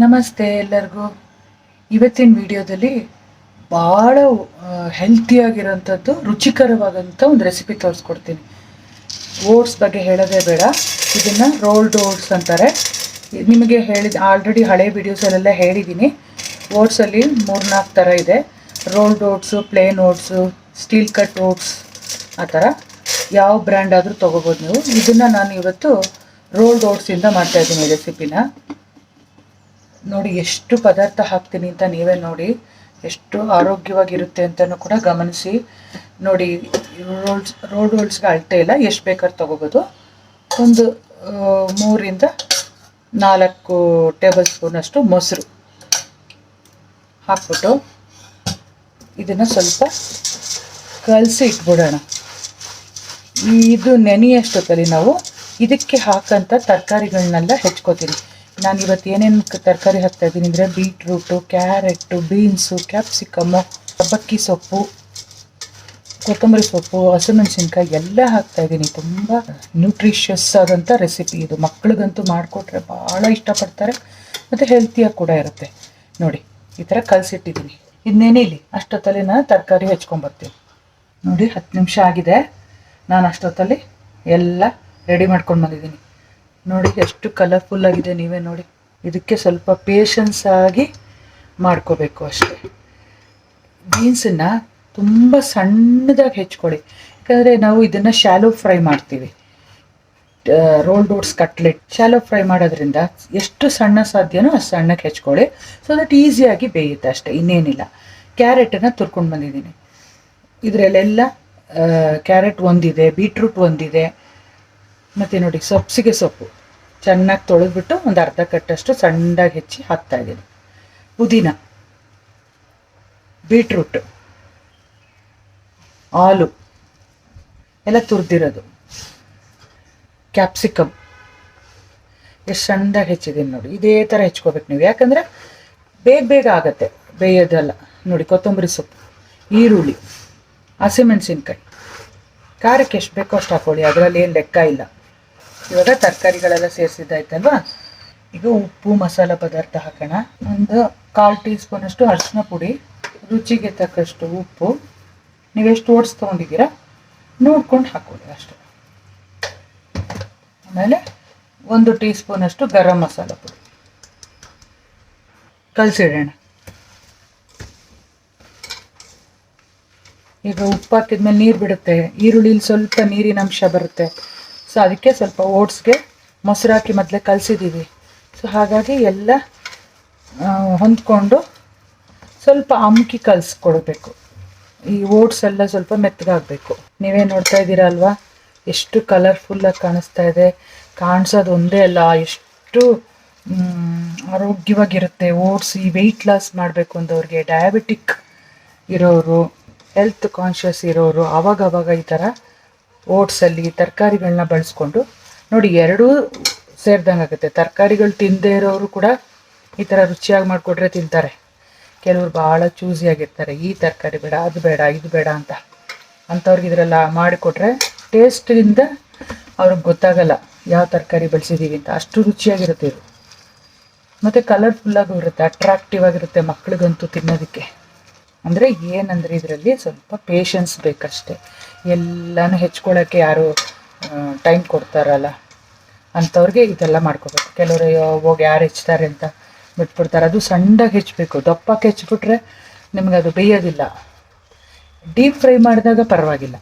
ನಮಸ್ತೆ ಎಲ್ಲರಿಗೂ. ಇವತ್ತಿನ ವಿಡಿಯೋದಲ್ಲಿ ಭಾಳ ಹೆಲ್ತಿಯಾಗಿರೋಂಥದ್ದು ರುಚಿಕರವಾದಂಥ ಒಂದು ರೆಸಿಪಿ ತೋರಿಸ್ಕೊಡ್ತೀನಿ. ಓಟ್ಸ್ ಬಗ್ಗೆ ಹೇಳೋದೇ ಬೇಡ. ಇದನ್ನು ರೋಲ್ಡ್ ಓಟ್ಸ್ ಅಂತಾರೆ. ನಿಮಗೆ ಆಲ್ರೆಡಿ ಹಳೆ ವೀಡಿಯೋಸಲ್ಲೆಲ್ಲ ಹೇಳಿದ್ದೀನಿ. ಓಟ್ಸಲ್ಲಿ 3-4 ಥರ ಇದೆ. Rolled oats, plain oats, steel cut oats, ಆ ಥರ ಯಾವ ಬ್ರ್ಯಾಂಡ್ ಆದರೂ ತೊಗೋಬೋದು ನೀವು. ಇದನ್ನು ನಾನು ಇವತ್ತು ರೋಲ್ಡ್ ಓಟ್ಸಿಂದ ಮಾಡ್ತಾಯಿದ್ದೀನಿ ರೆಸಿಪಿನ. ನೋಡಿ ಎಷ್ಟು ಪದಾರ್ಥ ಹಾಕ್ತೀನಿ ಅಂತ ನೀವೇ ನೋಡಿ, ಎಷ್ಟು ಆರೋಗ್ಯವಾಗಿರುತ್ತೆ ಅಂತಲೂ ಕೂಡ ಗಮನಿಸಿ. ನೋಡಿ, ರೋಲ್ಡ್ ಓಟ್ಸ್ಗೆ ಅಳತೆ ಇಲ್ಲ, ಎಷ್ಟು ಬೇಕಾದ್ರೂ ತೊಗೋಬೋದು. ಒಂದು 3-4 ಟೇಬಲ್ ಸ್ಪೂನಷ್ಟು ಮೊಸರು ಹಾಕ್ಬಿಟ್ಟು ಇದನ್ನು ಸ್ವಲ್ಪ ಕಲಸಿ ಇಟ್ಬಿಡೋಣ. ಇದು ನೆನೆಯಷ್ಟೊತ್ತಲ್ಲಿ ನಾವು ಇದಕ್ಕೆ ಹಾಕೋಂಥ ತರಕಾರಿಗಳನ್ನೆಲ್ಲ ಹೆಚ್ಕೋತೀನಿ. ನಾನು ಇವತ್ತು ಏನೇನು ತರಕಾರಿ ಹಾಕ್ತಾಯಿದ್ದೀನಿ ಅಂದರೆ ಬೀಟ್ರೂಟು, ಕ್ಯಾರೆಟು, ಬೀನ್ಸು, ಕ್ಯಾಪ್ಸಿಕಮ್ಮು, ಸಬ್ಬಕ್ಕಿ ಸೊಪ್ಪು, ಕೊತ್ತಂಬರಿ ಸೊಪ್ಪು, ಹಸಿಮೆಣಸಿನ್ಕಾಯಿ ಎಲ್ಲ ಹಾಕ್ತಾಯಿದ್ದೀನಿ. ತುಂಬ ನ್ಯೂಟ್ರಿಷಿಯಸ್ ಆದಂಥ ರೆಸಿಪಿ ಇದು. ಮಕ್ಳಿಗಂತೂ ಮಾಡಿಕೊಟ್ರೆ ಭಾಳ ಇಷ್ಟಪಡ್ತಾರೆ ಮತ್ತು ಹೆಲ್ತಿಯಾಗಿ ಕೂಡ ಇರುತ್ತೆ. ನೋಡಿ, ಈ ಥರ ಕಲಸಿಟ್ಟಿದ್ದೀನಿ. ಇನ್ನೇನಿಲ್ಲ, ಅಷ್ಟೊತ್ತಲ್ಲಿ ನಾನು ತರಕಾರಿ ಹೆಚ್ಕೊಂಬರ್ತೀನಿ. ನೋಡಿ, 10 ನಿಮಿಷ ಆಗಿದೆ. ನಾನು ಅಷ್ಟೊತ್ತಲ್ಲಿ ಎಲ್ಲ ರೆಡಿ ಮಾಡ್ಕೊಂಡು ಬಂದಿದ್ದೀನಿ. ನೋಡಿ ಎಷ್ಟು ಕಲರ್ಫುಲ್ಲಾಗಿದೆ, ನೀವೇ ನೋಡಿ. ಇದಕ್ಕೆ ಸ್ವಲ್ಪ ಪೇಷನ್ಸ್ ಆಗಿ ಮಾಡ್ಕೋಬೇಕು ಅಷ್ಟೇ. ಬೀನ್ಸನ್ನು ತುಂಬ ಸಣ್ಣದಾಗಿ ಹೆಚ್ಕೊಳ್ಳಿ, ಯಾಕಂದರೆ ನಾವು ಇದನ್ನು ಶಾಲೋ ಫ್ರೈ ಮಾಡ್ತೀವಿ. Rolled oats cutlet shallow fry ಮಾಡೋದ್ರಿಂದ ಎಷ್ಟು ಸಣ್ಣ ಸಾಧ್ಯನೋ ಅಷ್ಟು ಸಣ್ಣಕ್ಕೆ ಹೆಚ್ಕೊಳ್ಳಿ, ಸೊ ದಟ್ ಈಸಿಯಾಗಿ ಬೇಯುತ್ತೆ ಅಷ್ಟೇ, ಇನ್ನೇನಿಲ್ಲ. ಕ್ಯಾರೆಟನ್ನು ತುರ್ಕೊಂಡು ಬಂದಿದ್ದೀನಿ. ಇದರಲ್ಲೆಲ್ಲ ಕ್ಯಾರೆಟ್ ಒಂದಿದೆ, ಬೀಟ್ರೂಟ್ ಒಂದಿದೆ, ಮತ್ತು ನೋಡಿ ಸಬ್ಸಿಗೆ ಸೊಪ್ಪು ಚೆನ್ನಾಗಿ ತೊಳೆದ್ಬಿಟ್ಟು ಒಂದು ಅರ್ಧ ಕಟ್ಟಷ್ಟು ಸಣ್ಣದಾಗಿ ಹೆಚ್ಚಿ ಹಾಕ್ತಾಯಿದ್ದೀನಿ. ಪುದೀನ, ಬೀಟ್ರೂಟ್, ಆಲು ಎಲ್ಲ ತುರಿದಿರೋದು, ಕ್ಯಾಪ್ಸಿಕಮ್ ಎಷ್ಟು ಸಣ್ಣದಾಗಿ ಹೆಚ್ಚಿದ್ದೀನಿ ನೋಡಿ. ಇದೇ ಥರ ಹೆಚ್ಕೋಬೇಕು ನೀವು, ಯಾಕಂದರೆ ಬೇಗ ಆಗುತ್ತೆ ಬೇಯೋದಲ್ಲ. ನೋಡಿ, ಕೊತ್ತಂಬರಿ ಸೊಪ್ಪು, ಈರುಳ್ಳಿ, ಹಸಿಮೆಣಸಿನ್ಕಾಯಿ, ಖಾರಕ್ಕೆ ಎಷ್ಟು ಬೇಕೋ ಅಷ್ಟು ಹಾಕ್ಕೊಳ್ಳಿ, ಅದರಲ್ಲಿ ಏನು ಲೆಕ್ಕ ಇಲ್ಲ. ಇವಾಗ ತರಕಾರಿಗಳೆಲ್ಲ ಸೇರಿಸಿದ್ದಾಯ್ತಲ್ವ. ಈಗ ಉಪ್ಪು, ಮಸಾಲ ಪದಾರ್ಥ ಹಾಕೋಣ. ಒಂದು 1/4 ಟೀ ಸ್ಪೂನಷ್ಟು ಅರಿಶಿನ ಪುಡಿ, ರುಚಿಗೆ ತಕ್ಕಷ್ಟು ಉಪ್ಪು, ನೀವೆಷ್ಟು ಓಟ್ಸ್ ತೊಗೊಂಡಿದ್ದೀರಾ ನೋಡ್ಕೊಂಡು ಹಾಕ್ಕೊಳ್ಳಿ ಅಷ್ಟೇ. ಆಮೇಲೆ 1 ಟೀ ಸ್ಪೂನಷ್ಟು ಗರಂ ಮಸಾಲ ಪುಡಿ ಕಲಸಿಡೋಣ. ಈಗ ಉಪ್ಪು ಹಾಕಿದ್ಮೇಲೆ ನೀರು ಬಿಡುತ್ತೆ, ಈರುಳ್ಳಿಲಿ ಸ್ವಲ್ಪ ನೀರಿನ ಅಂಶ ಬರುತ್ತೆ. ಸೊ ಅದಕ್ಕೆ ಸ್ವಲ್ಪ ಓಟ್ಸ್ಗೆ ಮೊಸರು ಹಾಕಿ ಮೊದಲೇ ಕಲಸಿದ್ದೀವಿ. ಸೊ ಹಾಗಾಗಿ ಎಲ್ಲ ಹೊಂದ್ಕೊಂಡು ಸ್ವಲ್ಪ ಅಮ್ಕಿ ಕಲಿಸ್ಕೊಡ್ಬೇಕು. ಈ ಓಟ್ಸ್ ಎಲ್ಲ ಸ್ವಲ್ಪ ಮೆತ್ತಗಾಗಬೇಕು. ನೀವೇ ನೋಡ್ತಾ ಇದ್ದೀರಾ ಅಲ್ವಾ, ಎಷ್ಟು ಕಲರ್ಫುಲ್ಲಾಗಿ ಕಾಣಿಸ್ತಾ ಇದೆ. ಕಾಣಿಸೋದು ಒಂದೇ ಅಲ್ಲ, ಎಷ್ಟು ಆರೋಗ್ಯವಾಗಿರುತ್ತೆ ಓಟ್ಸ್. ಈ ವೆಯ್ಟ್ ಲಾಸ್ ಮಾಡಬೇಕು ಅಂದವ್ರಿಗೆ, ಡಯಾಬಿಟಿಕ್ ಇರೋರು, ಹೆಲ್ತ್ ಕಾನ್ಷಿಯಸ್ ಇರೋರು ಆವಾಗವಾಗ ಈ ಥರ ಓಟ್ಸಲ್ಲಿ ತರಕಾರಿಗಳನ್ನ ಬಳಸ್ಕೊಂಡು ನೋಡಿ, ಎರಡೂ ಸೇರಿದಂಗೆ ಆಗುತ್ತೆ. ತರಕಾರಿಗಳು ತಿನ್ನದೇ ಇರೋರು ಕೂಡ ಈ ಥರ ರುಚಿಯಾಗಿ ಮಾಡಿಕೊಟ್ರೆ ತಿಂತಾರೆ. ಕೆಲವರು ಭಾಳ ಚೂಸಿಯಾಗಿರ್ತಾರೆ, ಈ ತರಕಾರಿ ಬೇಡ, ಅದು ಬೇಡ, ಇದು ಬೇಡ ಅಂತ. ಅಂಥವ್ರಿಗೆ ಇದರೆಲ್ಲ ಮಾಡಿಕೊಟ್ರೆ ಟೇಸ್ಟಿಂದ ಅವ್ರಿಗೆ ಗೊತ್ತಾಗಲ್ಲ ಯಾವ ತರಕಾರಿ ಬಳಸಿದ್ದೀವಿ ಅಂತ. ಅಷ್ಟು ರುಚಿಯಾಗಿರುತ್ತೆ ಇದು, ಮತ್ತು ಕಲರ್ಫುಲ್ಲಾಗೂ ಇರುತ್ತೆ, ಅಟ್ರಾಕ್ಟಿವ್ ಆಗಿರುತ್ತೆ ಮಕ್ಳಿಗಂತೂ ತಿನ್ನೋದಕ್ಕೆ. ಅಂದರೆ ಏನಂದರೆ ಇದರಲ್ಲಿ ಸ್ವಲ್ಪ ಪೇಷನ್ಸ್ ಬೇಕಷ್ಟೆ. ಎಲ್ಲನೂ ಹೆಚ್ಕೊಳ್ಳೋಕ್ಕೆ ಯಾರು ಟೈಮ್ ಕೊಡ್ತಾರಲ್ಲ ಅಂಥವ್ರಿಗೆ ಇದೆಲ್ಲ ಮಾಡ್ಕೋಬೇಕು. ಕೆಲವರು ಹೋಗಿ ಯಾರು ಹೆಚ್ತಾರೆ ಅಂತ ಬಿಟ್ಬಿಡ್ತಾರೆ. ಅದು ಸಣ್ಣದಾಗಿ ಹೆಚ್ಚಬೇಕು, ದಪ್ಪಕ್ಕೆ ಹೆಚ್ಚಿಬಿಟ್ರೆ ನಿಮ್ಗೆ ಅದು ಬೇಯೋದಿಲ್ಲ. ಡೀಪ್ ಫ್ರೈ ಮಾಡಿದಾಗ ಪರವಾಗಿಲ್ಲ,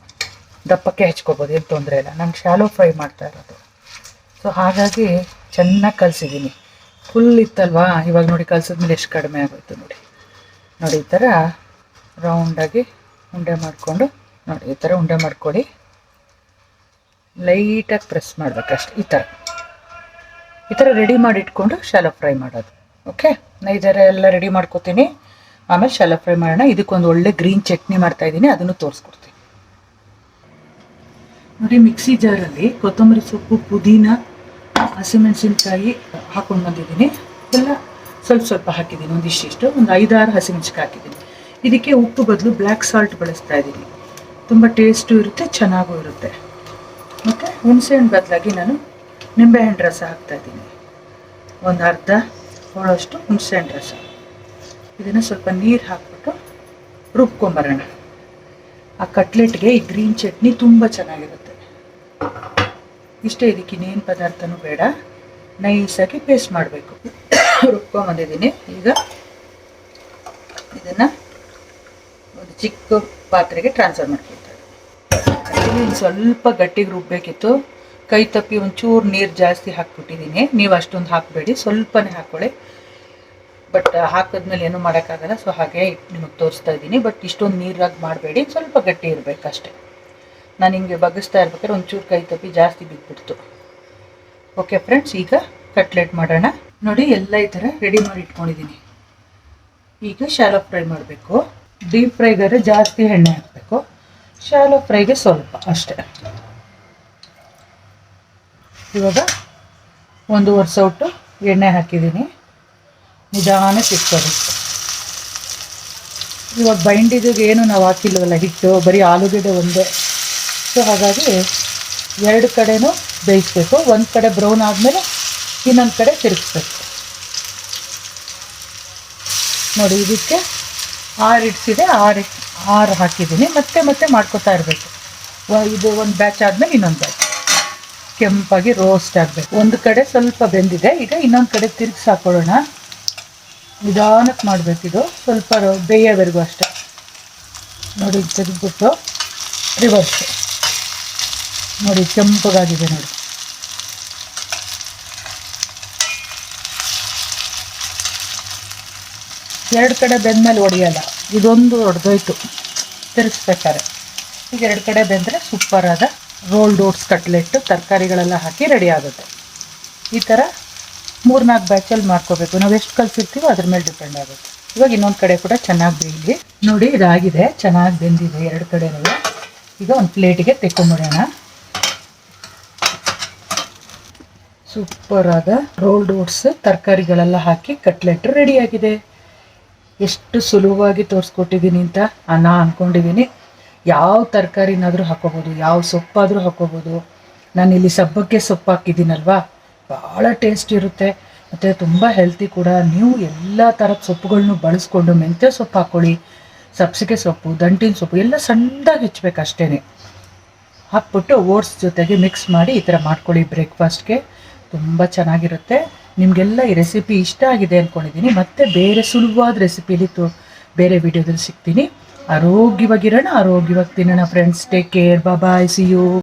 ದಪ್ಪಕ್ಕೆ ಹೆಚ್ಕೋಬೋದು, ಏನು ತೊಂದರೆ ಇಲ್ಲ. ನಾನು ಶಾಲೋ ಫ್ರೈ ಮಾಡ್ತಾ ಇರೋದು. ಸೊ ಹಾಗಾಗಿ ಚೆನ್ನಾಗಿ ಕಲಸಿದ್ದೀನಿ. ಫುಲ್ ಇತ್ತಲ್ವಾ, ಇವಾಗ ನೋಡಿ ಕಲಸಿದ್ಮೇಲೆ ಎಷ್ಟು ಕಡಿಮೆ ಆಗೋಯ್ತು ನೋಡಿ. ನೋಡಿ, ಈ ಥರ ರೌಂಡಾಗಿ ಉಂಡೆ ಮಾಡಿಕೊಂಡು ನೋಡಿ, ಈ ಥರ ಉಂಡೆ ಮಾಡ್ಕೊಳ್ಳಿ. ಲೈಟಾಗಿ ಪ್ರೆಸ್ ಮಾಡಬೇಕಷ್ಟೆ. ಈ ಥರ ರೆಡಿ ಮಾಡಿ ಇಟ್ಕೊಂಡು ಶಾಲೋ ಫ್ರೈ ಮಾಡೋದು. ಓಕೆ, ನಾನು ಈ ಥರ ಎಲ್ಲ ರೆಡಿ ಮಾಡ್ಕೊತೀನಿ, ಆಮೇಲೆ ಶಾಲೋ ಫ್ರೈ ಮಾಡೋಣ. ಇದಕ್ಕೊಂದು ಒಳ್ಳೆ ಗ್ರೀನ್ ಚಟ್ನಿ ಮಾಡ್ತಾಯಿದ್ದೀನಿ, ಅದನ್ನು ತೋರಿಸ್ಕೊಡ್ತೀನಿ. ನೋಡಿ, ಮಿಕ್ಸಿ ಜಾರಲ್ಲಿ ಕೊತ್ತಂಬರಿ ಸೊಪ್ಪು, ಪುದೀನ, ಹಸಿಮೆಣಸಿನ್ಕಾಯಿ ಹಾಕ್ಕೊಂಡು ಬಂದಿದ್ದೀನಿ. ಎಲ್ಲ ಸ್ವಲ್ಪ ಹಾಕಿದ್ದೀನಿ, ಒಂದಿಷ್ಟು, ಒಂದು 5-6 ಹಸಿಮೆಣಸಿನ್ಕಾಯಿ ಹಾಕಿದ್ದೀನಿ. ಇದಕ್ಕೆ ಉಪ್ಪು ಬದಲು ಬ್ಲ್ಯಾಕ್ ಸಾಲ್ಟ್ ಬಳಸ್ತಾ ಇದ್ದೀನಿ. ತುಂಬ ಟೇಸ್ಟು ಇರುತ್ತೆ, ಚೆನ್ನಾಗೂ ಇರುತ್ತೆ. ಮತ್ತು ಹುಣಸೆಹಣ್ಣು ಬದಲಾಗಿ ನಾನು ನಿಂಬೆಹಣ್ಣು ರಸ ಹಾಕ್ತಾಯಿದ್ದೀನಿ. ಒಂದು ಅರ್ಧ ಹೋಳೋಷ್ಟು ಹುಣಸೆಹಣ್ಣು ರಸ. ಇದನ್ನು ಸ್ವಲ್ಪ ನೀರು ಹಾಕ್ಬಿಟ್ಟು ರುಬ್ಕೊಂಬರೋಣ. ಆ ಕಟ್ಲೆಟ್ಗೆ ಈ ಗ್ರೀನ್ ಚಟ್ನಿ ತುಂಬ ಚೆನ್ನಾಗಿರುತ್ತೆ. ಇಷ್ಟೇ, ಇದಕ್ಕೆ ಇನ್ನೇನು ಪದಾರ್ಥನೂ ಬೇಡ, ನೈಸಾಗಿ ಪೇಸ್ಟ್ ಮಾಡಬೇಕು. ರುಬ್ಕೊಂಬಂದಿದ್ದೀನಿ. ಈಗ ಇದನ್ನು ಒಂದು ಚಿಕ್ಕ ಪಾತ್ರೆಗೆ ಟ್ರಾನ್ಸ್ಫರ್ ಮಾಡ್ಕೊಳ್ತಾರೆ. ಇನ್ನು ಸ್ವಲ್ಪ ಗಟ್ಟಿಗೆ ರುಬ್ಬೇಕಿತ್ತು, ಕೈ ತಪ್ಪಿ ಒಂಚೂರು ನೀರು ಜಾಸ್ತಿ ಹಾಕ್ಬಿಟ್ಟಿದ್ದೀನಿ. ನೀವು ಅಷ್ಟೊಂದು ಹಾಕಬೇಡಿ, ಸ್ವಲ್ಪನೇ ಹಾಕ್ಕೊಳ್ಳಿ. ಬಟ್ ಹಾಕಿದ್ಮೇಲೆ ಏನೂ ಮಾಡೋಕ್ಕಾಗಲ್ಲ, ಸೊ ಹಾಗೆ ನಿಮಗೆ ತೋರಿಸ್ತಾ ಇದ್ದೀನಿ. ಬಟ್ ಇಷ್ಟೊಂದು ನೀರಾಗಿ ಮಾಡಬೇಡಿ, ಸ್ವಲ್ಪ ಗಟ್ಟಿ ಇರಬೇಕಷ್ಟೆ. ನಾನು ಹಿಂಗೆ ಬಗ್ಗಿಸ್ತಾ ಇರ್ಬೇಕಾದ್ರೆ ಒಂಚೂರು ಕೈ ತಪ್ಪಿ ಜಾಸ್ತಿ ಬಿದ್ದುಬಿಡ್ತು. ಓಕೆ ಫ್ರೆಂಡ್ಸ್, ಈಗ ಕಟ್ಲೆಟ್ ಮಾಡೋಣ. ನೋಡಿ, ಎಲ್ಲ ಈ ಥರ ರೆಡಿ ಮಾಡಿ ಇಟ್ಕೊಂಡಿದ್ದೀನಿ. ಈಗ ಶಾಲೋ ಫ್ರೈ ಮಾಡಬೇಕು. ಡೀಪ್ ಫ್ರೈಗಾದ್ರೆ ಜಾಸ್ತಿ ಎಣ್ಣೆ ಹಾಕಬೇಕು, ಶಾಲೋ ಫ್ರೈಗೆ ಸ್ವಲ್ಪ ಅಷ್ಟೇ. ಇವಾಗ 1 ಸೌಟು ಎಣ್ಣೆ ಹಾಕಿದ್ದೀನಿ. ನಿಧಾನಕ್ಕೆ ಇಟ್ಕೋಬೇಕು. ಇವಾಗ ಬೈಂಡಿಗೆ ಏನು ನಾವು ಹಾಕಿಲ್ವಲ್ಲ ಹಿಟ್ಟು, ಬರೀ ಆಲೂಗಡ್ಡೆ ಒಂದೇ. ಸೊ ಹಾಗಾಗಿ 2 ಕಡೆನೂ ಬೇಯಿಸ್ಬೇಕು. ಒಂದು ಕಡೆ ಬ್ರೌನ್ ಆದಮೇಲೆ ಇನ್ನೊಂದು ಕಡೆ ತಿರುಗಿಸ್ಬೇಕು. ನೋಡಿ, ಇದಕ್ಕೆ 6 ಇಡ್ಸಿದೆ, 6 ಹಾಕಿದ್ದೀನಿ. ಮತ್ತೆ ಮಾಡ್ಕೋತಾ ಇರಬೇಕು. ಇದು ಒಂದು ಬ್ಯಾಚ್ ಆದಮೇಲೆ ಇನ್ನೊಂದು ಬ್ಯಾಚ್ ಕೆಂಪಾಗಿ ರೋಸ್ಟ್ ಆಗಬೇಕು. ಒಂದು ಕಡೆ ಸ್ವಲ್ಪ ಬೆಂದಿದೆ, ಈಗ ಇನ್ನೊಂದು ಕಡೆ ತಿರುಗಿಸಿ ಹಾಕೊಳ್ಳೋಣ. ನಿಧಾನಕ್ಕೆ ಮಾಡಬೇಕಿದು, ಸ್ವಲ್ಪ ಬೇಯೋವರೆಗೂ ಅಷ್ಟೆ. ನೋಡಿ, ತೆಗೆದ್ಬಿಟ್ಟು ರಿವರ್ಸ್. ನೋಡಿ, ಕೆಂಪಗಾಗಿದೆ ನೋಡಿ. ಎರಡು ಕಡೆ ಬೆಂದಮೇಲೆ ಹೊಡೆಯಲ್ಲ, ಇದೊಂದು ಹೊಡೆದೋಯ್ತು ತಿರುಗಿಸ್ಬೇಕಾರೆ. ಈಗ 2 ಕಡೆ ಬೆಂದರೆ ಸೂಪರಾದ ರೋಲ್ಡ್ ಓಟ್ಸ್ ಕಟ್ಲೆಟ್ಟು ತರಕಾರಿಗಳೆಲ್ಲ ಹಾಕಿ ರೆಡಿ ಆಗುತ್ತೆ. ಈ ಥರ 3-4 ಬ್ಯಾಚಲ್ಲಿ ಮಾಡ್ಕೋಬೇಕು. ನಾವು ಎಷ್ಟು ಕಲಿಸಿರ್ತೀವೋ ಅದ್ರ ಮೇಲೆ ಡಿಪೆಂಡ್ ಆಗುತ್ತೆ. ಇವಾಗ ಇನ್ನೊಂದು ಕಡೆ ಕೂಡ ಚೆನ್ನಾಗಿ ಬೇಯಲಿ. ನೋಡಿ, ಇದಾಗಿದೆ, ಚೆನ್ನಾಗಿ ಬೆಂದಿದೆ 2 ಕಡೆನೂ. ಈಗ ಒಂದು ಪ್ಲೇಟಿಗೆ ತೆಕ್ಕೊಂಬಿಡೋಣ. ಸೂಪರಾದ ರೋಲ್ಡ್ ಓಟ್ಸ್ ತರಕಾರಿಗಳೆಲ್ಲ ಹಾಕಿ ಕಟ್ಲೆಟ್ ರೆಡಿಯಾಗಿದೆ. ಎಷ್ಟು ಸುಲಭವಾಗಿ ತೋರಿಸ್ಕೊಟ್ಟಿದ್ದೀನಿ ಅಂತ ನಾನು ಅಂದ್ಕೊಂಡಿದ್ದೀನಿ. ಯಾವ ತರಕಾರಿನಾದರೂ ಹಾಕೋಬೋದು, ಯಾವ ಸೊಪ್ಪಾದರೂ ಹಾಕೋಬೋದು. ನಾನಿಲ್ಲಿ ಸಬ್ಬಕ್ಕೆ ಸೊಪ್ಪು ಹಾಕಿದ್ದೀನಲ್ವಾ, ಭಾಳ ಟೇಸ್ಟ್ ಇರುತ್ತೆ ಮತ್ತು ತುಂಬ ಹೆಲ್ತಿ ಕೂಡ. ನೀವು ಎಲ್ಲ ಥರದ ಸೊಪ್ಪುಗಳನ್ನೂ ಬಳಸ್ಕೊಂಡು ಮೆಂತ್ಯ ಸೊಪ್ಪು ಹಾಕ್ಕೊಳ್ಳಿ, ಸಬ್ಸಿಗೆ ಸೊಪ್ಪು, ದಂಟಿನ ಸೊಪ್ಪು ಎಲ್ಲ ಸಣ್ಣದಾಗಿ ಹೆಚ್ಚಬೇಕು ಅಷ್ಟೇ. ಹಾಕ್ಬಿಟ್ಟು ಓಟ್ಸ್ ಜೊತೆಗೆ ಮಿಕ್ಸ್ ಮಾಡಿ ಈ ಥರ ಮಾಡ್ಕೊಳ್ಳಿ ಬ್ರೇಕ್ಫಾಸ್ಟ್ಗೆ. ತುಂಬ ಚೆನ್ನಾಗಿರುತ್ತೆ. ನಿಮಗೆಲ್ಲ ಈ ರೆಸಿಪಿ ಇಷ್ಟ ಆಗಿದೆ ಅಂದ್ಕೊಂಡಿದ್ದೀನಿ. ಮತ್ತೆ ಬೇರೆ ಸುಲಭವಾದ ರೆಸಿಪಿಲಿ ಬೇರೆ ವಿಡಿಯೋದಲ್ಲಿ ಸಿಗ್ತೀನಿ. ಆರೋಗ್ಯವಾಗಿರೋಣ, ಆರೋಗ್ಯವಾಗಿ ತಿನ್ನೋಣ friends. Take care, bye, see you.